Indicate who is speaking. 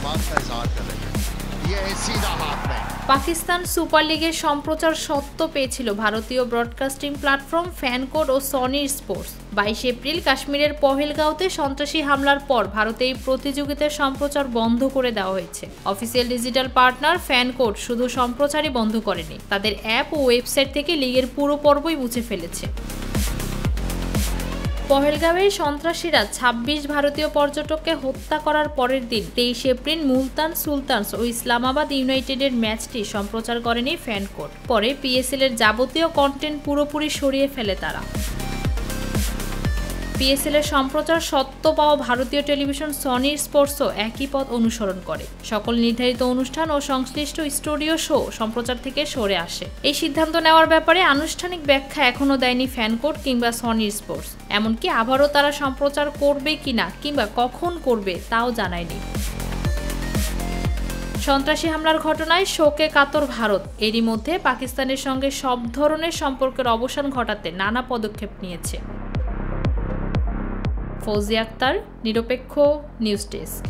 Speaker 1: बात का इजहार कर रही है। ये है सीधा हाथ में।
Speaker 2: পাকিস্তান সুপার লিগের সম্প্রচার সত্ত্ব পেয়েছিল ভারতীয় ব্রডকাস্টিং প্ল্যাটফর্ম ফ্যানকোড ও সনি স্পোর্টস। 22 এপ্রিল কাশ্মীরের পহেলগাঁওতে সন্ত্রাসী হামলার পর ভারতে এই প্রতিযোগিতার সম্প্রচার বন্ধ করে দেওয়া হয়েছে। অফিসিয়াল ডিজিটাল পার্টনার ফ্যানকোড শুধু সম্প্রচারই বন্ধ করেনি, তাদের অ্যাপ ও ওয়েবসাইট থেকে লিগের পুরো পর্বই মুছে ফেলেছে। পহেলগাঁওয়ে সন্ত্রাসীরা 26 ভারতীয় পর্যটককে হত্যা করার পরের দিন 23 এপ্রিল মুলতান সুলতানস ও ইসলামাবাদ ইউনাইটেডের ম্যাচটি সম্প্রচার করেনি ফ্যানকোড। পরে পিএসএল এর যাবতীয় কন্টেন্ট পুরোপুরি সরিয়ে ফেলে তারা। পিএসএল এর সম্প্রচার সত্ত্ব পাওয়া ভারতীয় টেলিভিশন সনি স্পোর্টসও একই পথ অনুসরণ করে। সকল নির্ধারিত অনুষ্ঠান ও সংশ্লিষ্ট স্টুডিও শো সম্প্রচার থেকে সরে আসে। এই সিদ্ধান্ত নেওয়ার ব্যাপারে আনুষ্ঠানিক ব্যাখ্যা এখনও দেয়নি ফ্যানকোড কিংবা সনি স্পোর্টস। এমনকি আবারও তারা সম্প্রচার করবে কিনা কিংবা কখন করবে তাও জানায়নি। সন্ত্রাসী হামলার ঘটনায় শোকে কাতর ভারত। এরই মধ্যে পাকিস্তানের সঙ্গে সব ধরনের সম্পর্কের অবসান ঘটাতে নানা পদক্ষেপ নিয়েছে। ফৌজিয়া আক্তার, নিরপেক্ষ নিউজ ডেস্ক।